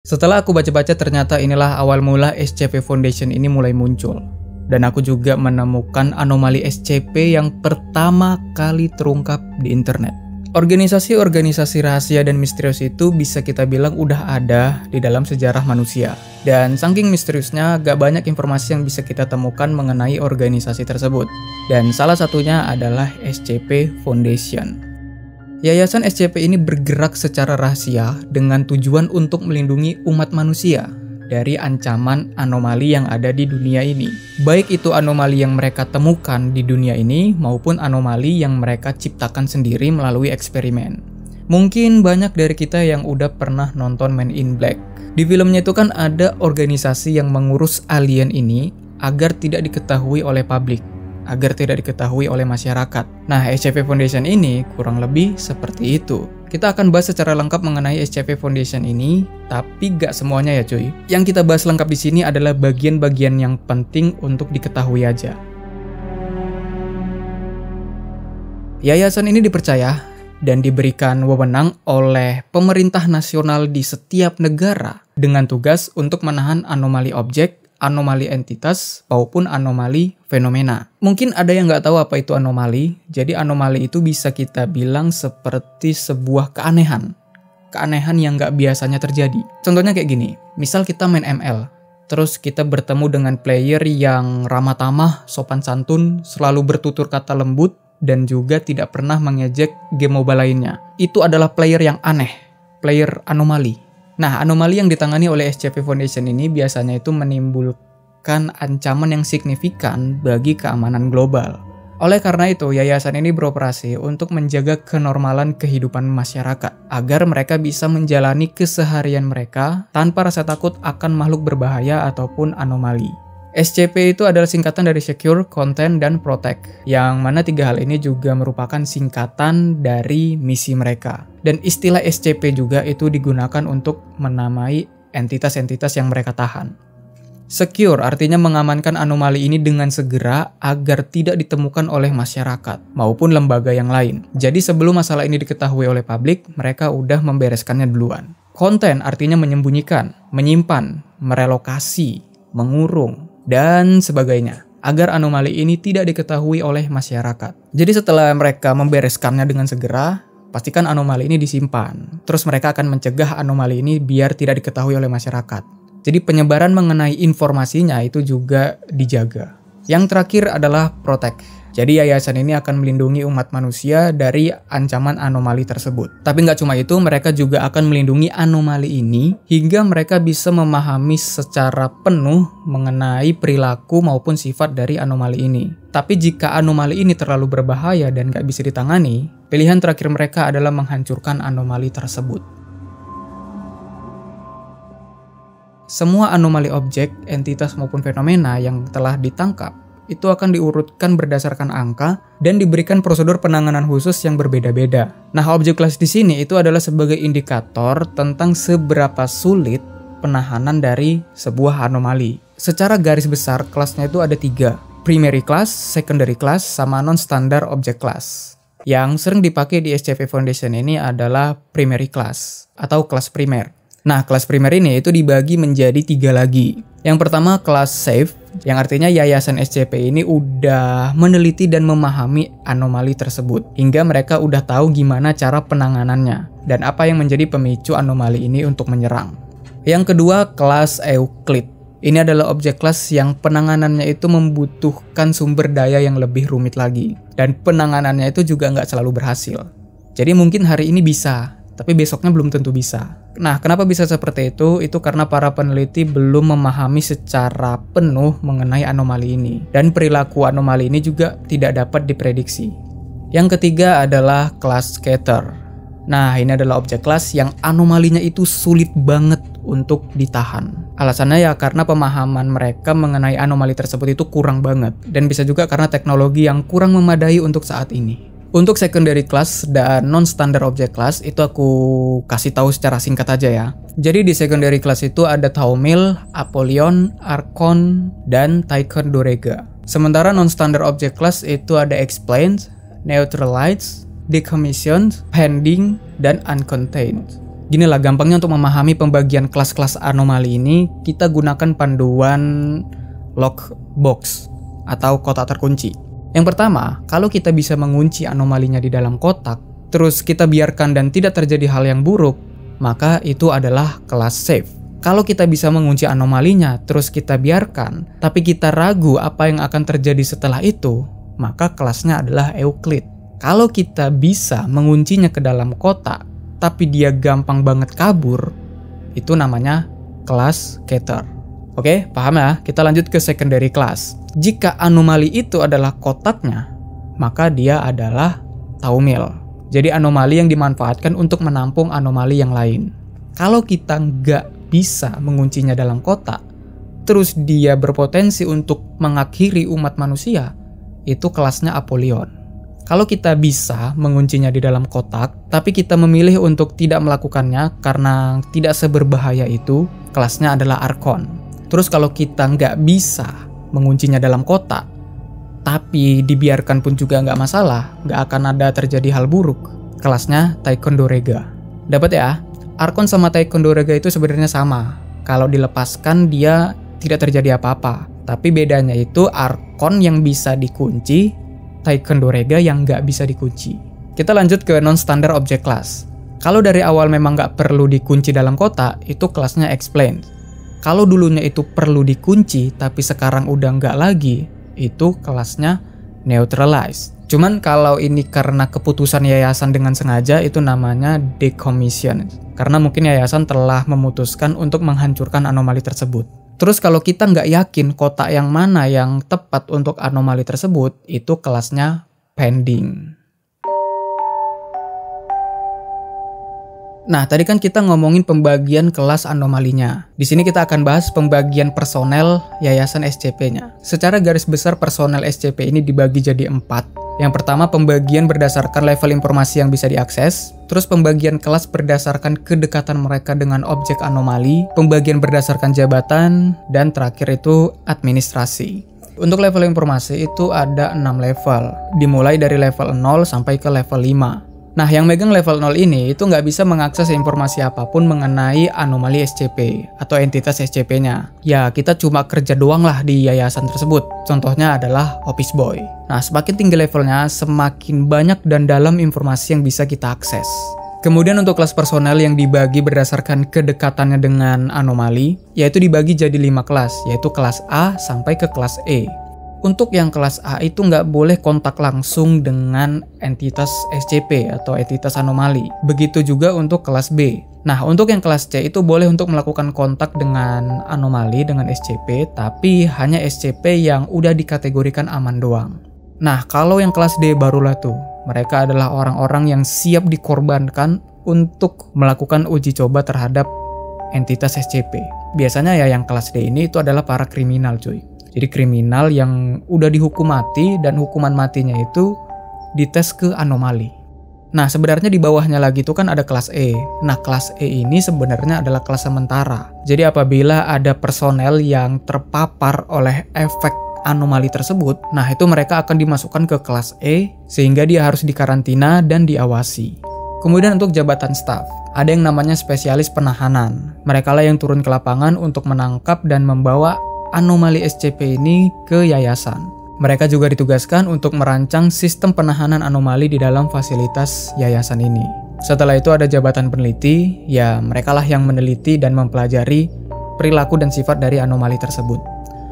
Setelah aku baca-baca, ternyata inilah awal mula SCP Foundation ini mulai muncul. Dan aku juga menemukan anomali SCP yang pertama kali terungkap di internet. Organisasi-organisasi rahasia dan misterius itu bisa kita bilang udah ada di dalam sejarah manusia. Dan saking misteriusnya, gak banyak informasi yang bisa kita temukan mengenai organisasi tersebut. Dan salah satunya adalah SCP Foundation. Yayasan SCP ini bergerak secara rahasia dengan tujuan untuk melindungi umat manusia dari ancaman anomali yang ada di dunia ini. Baik itu anomali yang mereka temukan di dunia ini maupun anomali yang mereka ciptakan sendiri melalui eksperimen. Mungkin banyak dari kita yang udah pernah nonton Men in Black. Di filmnya itu kan ada organisasi yang mengurus alien ini agar tidak diketahui oleh publik, agar tidak diketahui oleh masyarakat. Nah, SCP Foundation ini kurang lebih seperti itu. Kita akan bahas secara lengkap mengenai SCP Foundation ini, tapi gak semuanya ya cuy. Yang kita bahas lengkap di sini adalah bagian-bagian yang penting untuk diketahui aja. Yayasan ini dipercaya dan diberikan wewenang oleh pemerintah nasional di setiap negara dengan tugas untuk menahan anomali objek, anomali entitas, maupun anomali fenomena. Mungkin ada yang nggak tahu apa itu anomali. Jadi anomali itu bisa kita bilang seperti sebuah keanehan. Keanehan yang nggak biasanya terjadi. Contohnya kayak gini, misal kita main ML, terus kita bertemu dengan player yang ramah tamah, sopan santun, selalu bertutur kata lembut, dan juga tidak pernah mengejek game mobile lainnya. Itu adalah player yang aneh, player anomali. Nah, anomali yang ditangani oleh SCP Foundation ini biasanya itu menimbulkan ancaman yang signifikan bagi keamanan global. Oleh karena itu, yayasan ini beroperasi untuk menjaga kenormalan kehidupan masyarakat, agar mereka bisa menjalani keseharian mereka tanpa rasa takut akan makhluk berbahaya ataupun anomali. SCP itu adalah singkatan dari Secure, Contain, dan Protect, yang mana tiga hal ini juga merupakan singkatan dari misi mereka. Dan istilah SCP juga itu digunakan untuk menamai entitas-entitas yang mereka tahan. Secure artinya mengamankan anomali ini dengan segera agar tidak ditemukan oleh masyarakat maupun lembaga yang lain. Jadi sebelum masalah ini diketahui oleh publik, mereka udah membereskannya duluan. Contain artinya menyembunyikan, menyimpan, merelokasi, mengurung, dan sebagainya, agar anomali ini tidak diketahui oleh masyarakat. Jadi setelah mereka membereskannya dengan segera, pastikan anomali ini disimpan. Terus mereka akan mencegah anomali ini biar tidak diketahui oleh masyarakat. Jadi penyebaran mengenai informasinya itu juga dijaga. Yang terakhir adalah Protect. Jadi yayasan ini akan melindungi umat manusia dari ancaman anomali tersebut. Tapi nggak cuma itu, mereka juga akan melindungi anomali ini hingga mereka bisa memahami secara penuh mengenai perilaku maupun sifat dari anomali ini. Tapi jika anomali ini terlalu berbahaya dan nggak bisa ditangani, pilihan terakhir mereka adalah menghancurkan anomali tersebut. Semua anomali objek, entitas maupun fenomena yang telah ditangkap itu akan diurutkan berdasarkan angka dan diberikan prosedur penanganan khusus yang berbeda-beda. Nah, objek kelas di sini itu adalah sebagai indikator tentang seberapa sulit penahanan dari sebuah anomali. Secara garis besar, kelasnya itu ada 3. Primary class, secondary class, sama non-standard object class. Yang sering dipakai di SCP Foundation ini adalah primary class atau kelas primer. Nah, kelas primer ini itu dibagi menjadi 3 lagi. Yang pertama kelas safe, yang artinya yayasan SCP ini udah meneliti dan memahami anomali tersebut, hingga mereka udah tahu gimana cara penanganannya, dan apa yang menjadi pemicu anomali ini untuk menyerang. Yang kedua kelas Euclid. Ini adalah objek kelas yang penanganannya itu membutuhkan sumber daya yang lebih rumit lagi, dan penanganannya itu juga nggak selalu berhasil. Jadi mungkin hari ini bisa, tapi besoknya belum tentu bisa. Nah, kenapa bisa seperti itu? Itu karena para peneliti belum memahami secara penuh mengenai anomali ini. Dan perilaku anomali ini juga tidak dapat diprediksi. Yang ketiga adalah kelas Scatter. Nah, ini adalah objek kelas yang anomalinya itu sulit banget untuk ditahan. Alasannya ya karena pemahaman mereka mengenai anomali tersebut itu kurang banget. Dan bisa juga karena teknologi yang kurang memadai untuk saat ini. Untuk secondary class dan non-standard object class itu aku kasih tahu secara singkat aja ya. Jadi di secondary class itu ada Thaumiel, Apollyon, Archon, dan Tychon Dorega. Sementara non-standard object class itu ada Explained, Neutralized, Decommissioned, Pending, dan Uncontained. Gini lah gampangnya untuk memahami pembagian kelas-kelas anomali ini, kita gunakan panduan lockbox atau kotak terkunci. Yang pertama, kalau kita bisa mengunci anomalinya di dalam kotak, terus kita biarkan dan tidak terjadi hal yang buruk, maka itu adalah kelas safe. Kalau kita bisa mengunci anomalinya, terus kita biarkan, tapi kita ragu apa yang akan terjadi setelah itu, maka kelasnya adalah Euclid. Kalau kita bisa menguncinya ke dalam kotak, tapi dia gampang banget kabur, itu namanya kelas scatter. Oke, paham ya? Kita lanjut ke secondary class. Jika anomali itu adalah kotaknya, maka dia adalah taumil. Jadi anomali yang dimanfaatkan untuk menampung anomali yang lain. Kalau kita nggak bisa menguncinya dalam kotak, terus dia berpotensi untuk mengakhiri umat manusia, itu kelasnya Apollyon. Kalau kita bisa menguncinya di dalam kotak, tapi kita memilih untuk tidak melakukannya karena tidak seberbahaya itu, kelasnya adalah Archon. Terus kalau kita nggak bisa menguncinya dalam kotak, tapi dibiarkan pun juga nggak masalah, nggak akan ada terjadi hal buruk, kelasnya Ticonderoga. Dapat ya? Archon sama Ticonderoga itu sebenarnya sama. Kalau dilepaskan dia tidak terjadi apa-apa. Tapi bedanya itu Archon yang bisa dikunci, Ticonderoga yang nggak bisa dikunci. Kita lanjut ke non-standard object class. Kalau dari awal memang nggak perlu dikunci dalam kotak, itu kelasnya explain. Kalau dulunya itu perlu dikunci, tapi sekarang udah nggak lagi, itu kelasnya neutralize. Cuman kalau ini karena keputusan yayasan dengan sengaja, itu namanya decommission. Karena mungkin yayasan telah memutuskan untuk menghancurkan anomali tersebut. Terus kalau kita nggak yakin kotak yang mana yang tepat untuk anomali tersebut, itu kelasnya pending. Nah, tadi kan kita ngomongin pembagian kelas anomalinya. Di sini kita akan bahas pembagian personel yayasan SCP-nya. Secara garis besar personel SCP ini dibagi jadi 4. Yang pertama pembagian berdasarkan level informasi yang bisa diakses, terus pembagian kelas berdasarkan kedekatan mereka dengan objek anomali, pembagian berdasarkan jabatan, dan terakhir itu administrasi. Untuk level informasi itu ada 6 level, dimulai dari level 0 sampai ke level 5. Nah, yang megang level 0 ini itu nggak bisa mengakses informasi apapun mengenai anomali SCP atau entitas SCP-nya. Ya, kita cuma kerja doang lah di yayasan tersebut. Contohnya adalah Office Boy. Nah, semakin tinggi levelnya, semakin banyak dan dalam informasi yang bisa kita akses. Kemudian untuk kelas personel yang dibagi berdasarkan kedekatannya dengan anomali, yaitu dibagi jadi 5 kelas, yaitu kelas A sampai ke kelas E. Untuk yang kelas A itu nggak boleh kontak langsung dengan entitas SCP atau entitas anomali. Begitu juga untuk kelas B. Nah, untuk yang kelas C itu boleh untuk melakukan kontak dengan anomali, dengan SCP, tapi hanya SCP yang udah dikategorikan aman doang. Nah, kalau yang kelas D barulah tuh. Mereka adalah orang-orang yang siap dikorbankan untuk melakukan uji coba terhadap entitas SCP. Biasanya ya yang kelas D ini itu adalah para kriminal, cuy. Jadi kriminal yang udah dihukum mati dan hukuman matinya itu dites ke anomali. Nah, sebenarnya di bawahnya lagi itu kan ada kelas E. Nah, kelas E ini sebenarnya adalah kelas sementara. Jadi apabila ada personel yang terpapar oleh efek anomali tersebut, nah itu mereka akan dimasukkan ke kelas E sehingga dia harus dikarantina dan diawasi. Kemudian untuk jabatan staf, ada yang namanya spesialis penahanan. Mereka lah yang turun ke lapangan untuk menangkap dan membawa anomali SCP ini ke yayasan. Mereka juga ditugaskan untuk merancang sistem penahanan anomali di dalam fasilitas yayasan ini. Setelah itu ada jabatan peneliti, ya mereka lah yang meneliti dan mempelajari perilaku dan sifat dari anomali tersebut.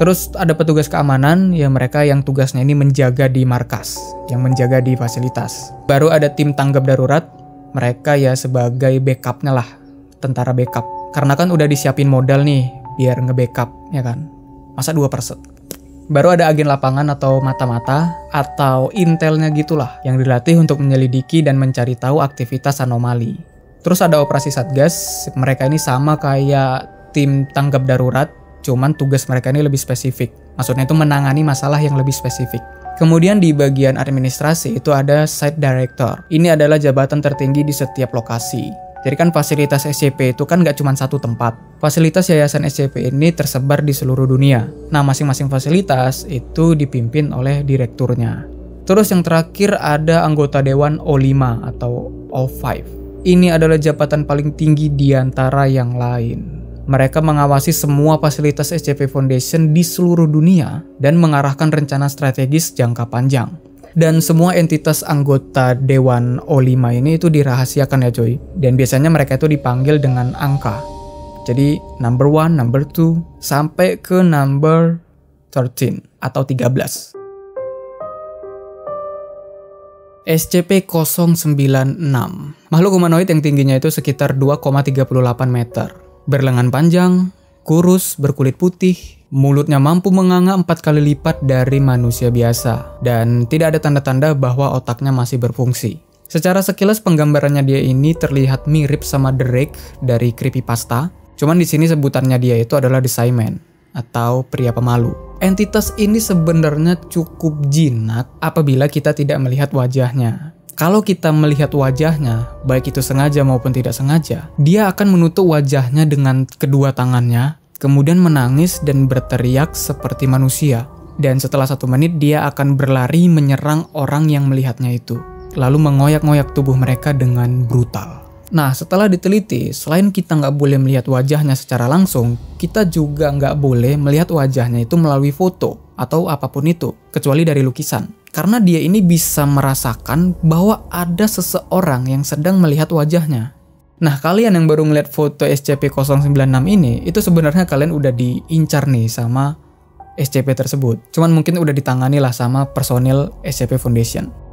Terus ada petugas keamanan, ya mereka yang tugasnya ini menjaga di markas, yang menjaga di fasilitas. Baru ada tim tanggap darurat, mereka ya sebagai backupnya lah, tentara backup. Karena kan udah disiapin modal nih, biar nge-backup, ya kan. Masa 2%. Baru ada agen lapangan atau mata-mata atau intelnya gitulah yang dilatih untuk menyelidiki dan mencari tahu aktivitas anomali. Terus ada operasi satgas, mereka ini sama kayak tim tanggap darurat, cuman tugas mereka ini lebih spesifik. Maksudnya itu menangani masalah yang lebih spesifik. Kemudian di bagian administrasi itu ada site director. Ini adalah jabatan tertinggi di setiap lokasi. Jadi kan fasilitas SCP itu kan nggak cuma satu tempat. Fasilitas yayasan SCP ini tersebar di seluruh dunia. Nah, masing-masing fasilitas itu dipimpin oleh direkturnya. Terus yang terakhir ada anggota dewan O5 atau O5. Ini adalah jabatan paling tinggi di antara yang lain. Mereka mengawasi semua fasilitas SCP Foundation di seluruh dunia dan mengarahkan rencana strategis jangka panjang. Dan semua entitas anggota Dewan O5 ini itu dirahasiakan ya coy. Dan biasanya mereka itu dipanggil dengan angka. Jadi number 1, number 2, sampai ke number 13 atau 13. SCP-096, makhluk humanoid yang tingginya itu sekitar 2,38 meter. Berlengan panjang, kurus, berkulit putih, mulutnya mampu menganga 4 kali lipat dari manusia biasa, dan tidak ada tanda-tanda bahwa otaknya masih berfungsi. Secara sekilas penggambarannya dia ini terlihat mirip sama Drake dari Creepypasta, cuman di sini sebutannya dia itu adalah The Psyman, atau pria pemalu. Entitas ini sebenarnya cukup jinak apabila kita tidak melihat wajahnya. Kalau kita melihat wajahnya, baik itu sengaja maupun tidak sengaja, dia akan menutup wajahnya dengan kedua tangannya, kemudian menangis dan berteriak seperti manusia. Dan setelah 1 menit, dia akan berlari menyerang orang yang melihatnya itu, lalu mengoyak-ngoyak tubuh mereka dengan brutal. Nah, setelah diteliti, selain kita nggak boleh melihat wajahnya secara langsung, kita juga nggak boleh melihat wajahnya itu melalui foto atau apapun itu, kecuali dari lukisan. Karena dia ini bisa merasakan bahwa ada seseorang yang sedang melihat wajahnya. Nah, kalian yang baru ngeliat foto SCP-096 ini, itu sebenarnya kalian udah diincar nih sama SCP tersebut. Cuman mungkin udah ditangani lah sama personil SCP Foundation.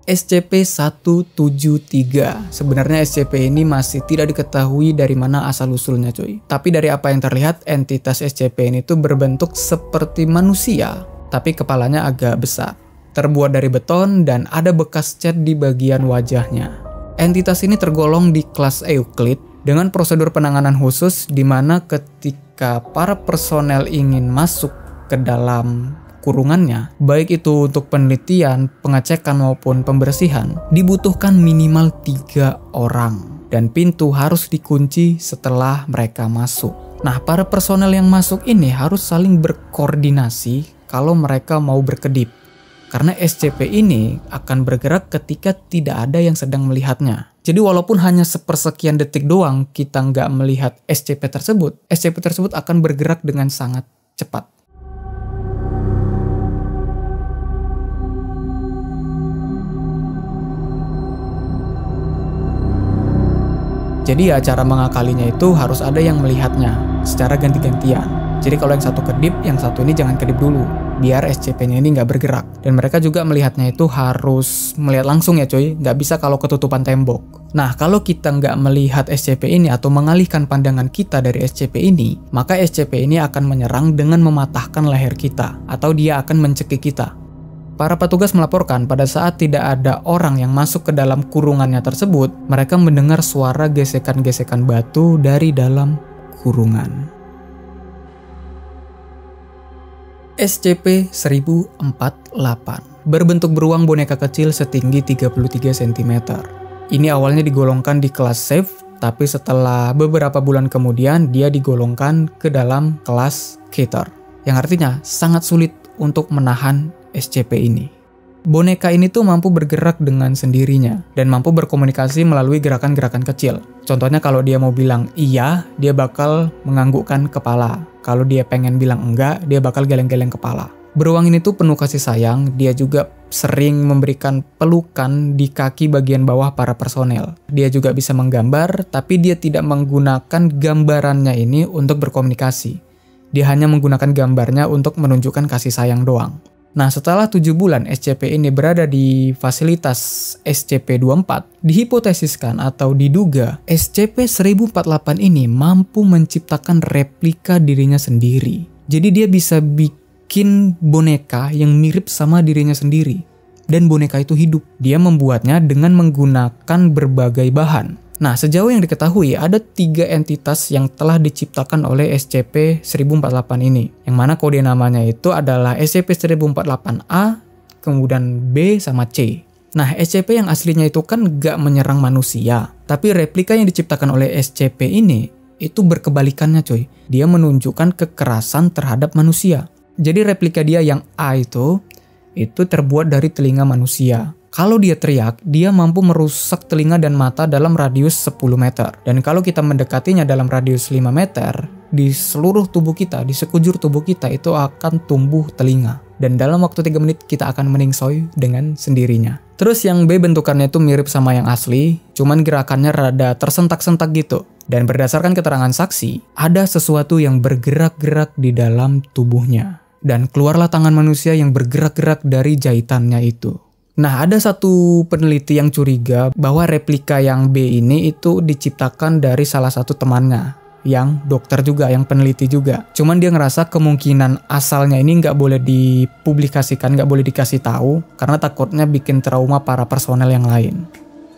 SCP-173. Sebenarnya SCP ini masih tidak diketahui dari mana asal-usulnya cuy. Tapi dari apa yang terlihat, entitas SCP ini tuh berbentuk seperti manusia, tapi kepalanya agak besar. Terbuat dari beton dan ada bekas cat di bagian wajahnya. Entitas ini tergolong di kelas Euclid dengan prosedur penanganan khusus di mana ketika para personel ingin masuk ke dalam kurungannya, baik itu untuk penelitian, pengecekan maupun pembersihan, dibutuhkan minimal 3 orang dan pintu harus dikunci setelah mereka masuk. Nah, para personel yang masuk ini harus saling berkoordinasi kalau mereka mau berkedip, karena SCP ini akan bergerak ketika tidak ada yang sedang melihatnya. Jadi walaupun hanya sepersekian detik doang kita nggak melihat SCP tersebut akan bergerak dengan sangat cepat. Jadi ya cara mengakalinya itu harus ada yang melihatnya secara ganti-gantian. Jadi kalau yang satu kedip, yang satu ini jangan kedip dulu, biar SCP-nya ini nggak bergerak. Dan mereka juga melihatnya itu harus melihat langsung ya coy, nggak bisa kalau ketutupan tembok. Nah, kalau kita nggak melihat SCP ini atau mengalihkan pandangan kita dari SCP ini, maka SCP ini akan menyerang dengan mematahkan leher kita, atau dia akan mencekik kita. Para petugas melaporkan pada saat tidak ada orang yang masuk ke dalam kurungannya tersebut, mereka mendengar suara gesekan-gesekan batu dari dalam kurungan. SCP-1048 berbentuk beruang boneka kecil setinggi 33 cm. Ini awalnya digolongkan di kelas safe, tapi setelah beberapa bulan kemudian dia digolongkan ke dalam kelas Keter, yang artinya sangat sulit untuk menahan SCP ini. Boneka ini tuh mampu bergerak dengan sendirinya dan mampu berkomunikasi melalui gerakan-gerakan kecil. Contohnya kalau dia mau bilang iya, dia bakal menganggukkan kepala. Kalau dia pengen bilang enggak, dia bakal geleng-geleng kepala. Beruang ini tuh penuh kasih sayang, dia juga sering memberikan pelukan di kaki bagian bawah para personel. Dia juga bisa menggambar, tapi dia tidak menggunakan gambarannya ini untuk berkomunikasi. Dia hanya menggunakan gambarnya untuk menunjukkan kasih sayang doang. Nah, setelah 7 bulan SCP ini berada di fasilitas SCP-24, dihipotesiskan atau diduga SCP-1048 ini mampu menciptakan replika dirinya sendiri. Jadi dia bisa bikin boneka yang mirip sama dirinya sendiri. Dan boneka itu hidup. Dia membuatnya dengan menggunakan berbagai bahan. Nah, sejauh yang diketahui, ada 3 entitas yang telah diciptakan oleh SCP-1048 ini. Yang mana kode namanya itu adalah SCP-1048-A, kemudian B, sama C. Nah, SCP yang aslinya itu kan gak menyerang manusia. Tapi replika yang diciptakan oleh SCP ini, itu berkebalikannya coy. Dia menunjukkan kekerasan terhadap manusia. Jadi replika dia yang A itu terbuat dari telinga manusia. Kalau dia teriak, dia mampu merusak telinga dan mata dalam radius 10 meter. Dan kalau kita mendekatinya dalam radius 5 meter, di seluruh tubuh kita, di sekujur tubuh kita itu akan tumbuh telinga. Dan dalam waktu 3 menit kita akan meningsoy dengan sendirinya. Terus yang B bentukannya itu mirip sama yang asli, cuman gerakannya rada tersentak-sentak gitu. Dan berdasarkan keterangan saksi, ada sesuatu yang bergerak-gerak di dalam tubuhnya. Dan keluarlah tangan manusia yang bergerak-gerak dari jahitannya itu. Nah, ada satu peneliti yang curiga bahwa replika yang B ini itu diciptakan dari salah satu temannya, yang dokter juga, yang peneliti juga. Cuman dia ngerasa kemungkinan asalnya ini nggak boleh dipublikasikan, nggak boleh dikasih tahu, karena takutnya bikin trauma para personel yang lain.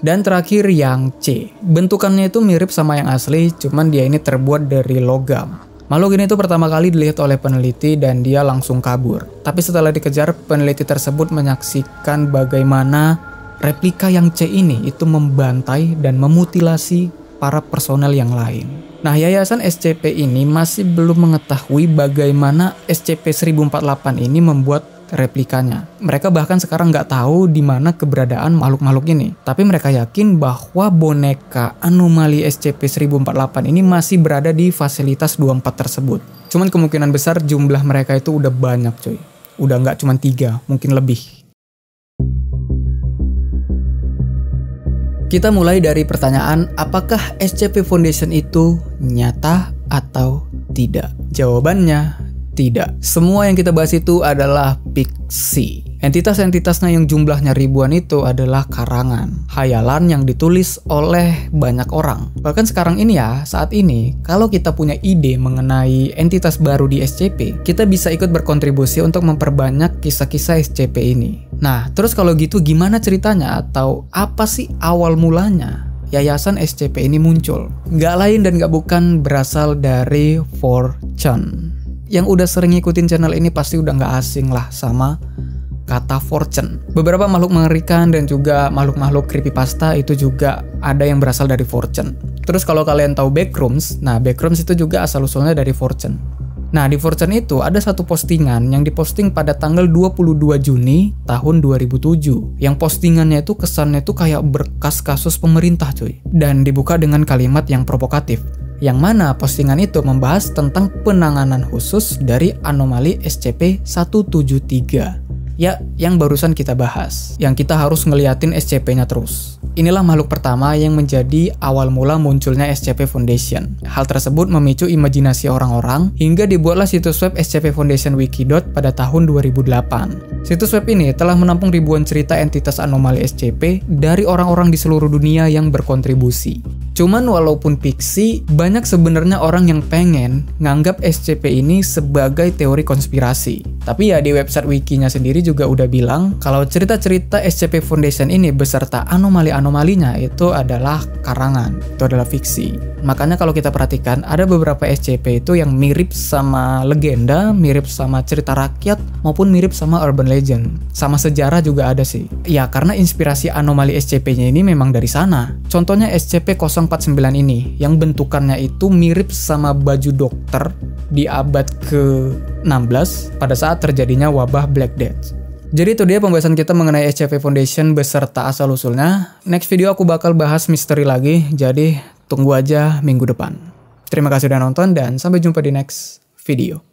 Dan terakhir yang C, bentukannya itu mirip sama yang asli, cuman dia ini terbuat dari logam. Makhluk ini itu pertama kali dilihat oleh peneliti dan dia langsung kabur. Tapi setelah dikejar, peneliti tersebut menyaksikan bagaimana replika yang C ini itu membantai dan memutilasi para personel yang lain. Nah, Yayasan SCP ini masih belum mengetahui bagaimana SCP-1048 ini membuat replikanya. Mereka bahkan sekarang nggak tahu di mana keberadaan makhluk-makhluk ini. Tapi mereka yakin bahwa boneka anomali SCP-1048 ini masih berada di fasilitas 24 tersebut. Cuman kemungkinan besar jumlah mereka itu udah banyak cuy. Udah nggak cuma 3, mungkin lebih. Kita mulai dari pertanyaan, apakah SCP Foundation itu nyata atau tidak? Jawabannya, tidak. Semua yang kita bahas itu adalah fiksi. Entitas-entitasnya yang jumlahnya ribuan itu adalah karangan, khayalan yang ditulis oleh banyak orang. Bahkan sekarang ini ya, saat ini, kalau kita punya ide mengenai entitas baru di SCP, kita bisa ikut berkontribusi untuk memperbanyak kisah-kisah SCP ini. Nah, terus kalau gitu gimana ceritanya atau apa sih awal mulanya Yayasan SCP ini muncul? Gak lain dan gak bukan berasal dari 4chan. Yang udah sering ngikutin channel ini pasti udah gak asing lah sama kata 4chan. Beberapa makhluk mengerikan dan juga makhluk-makhluk creepypasta itu juga ada yang berasal dari 4chan. Terus kalau kalian tahu Backrooms, nah Backrooms itu juga asal-usulnya dari 4chan. Nah, di 4chan itu ada satu postingan yang diposting pada tanggal 22 Juni tahun 2007. Yang postingannya itu kesannya itu kayak berkas kasus pemerintah cuy. Dan dibuka dengan kalimat yang provokatif. Yang mana postingan itu membahas tentang penanganan khusus dari anomali SCP-173. Ya, yang barusan kita bahas. Yang kita harus ngeliatin SCP-nya terus. Inilah makhluk pertama yang menjadi awal mula munculnya SCP Foundation. Hal tersebut memicu imajinasi orang-orang hingga dibuatlah situs web SCP Foundation Wikidot pada tahun 2008. Situs web ini telah menampung ribuan cerita entitas anomali SCP dari orang-orang di seluruh dunia yang berkontribusi. Cuman walaupun fiksi, banyak sebenarnya orang yang pengen nganggap SCP ini sebagai teori konspirasi. Tapi ya di website wikinya sendiri juga udah bilang kalau cerita-cerita SCP Foundation ini beserta anomali-anomalinya itu adalah karangan, itu adalah fiksi. Makanya kalau kita perhatikan ada beberapa SCP itu yang mirip sama legenda, mirip sama cerita rakyat, maupun mirip sama urban legend. Sama sejarah juga ada sih. Ya karena inspirasi anomali SCP-nya ini memang dari sana. Contohnya SCP-049 ini yang bentukannya itu mirip sama baju dokter di abad ke-16 pada saat terjadinya wabah Black Death. Jadi itu dia pembahasan kita mengenai SCP Foundation beserta asal-usulnya. Next video aku bakal bahas misteri lagi, jadi tunggu aja minggu depan. Terima kasih udah nonton dan sampai jumpa di next video.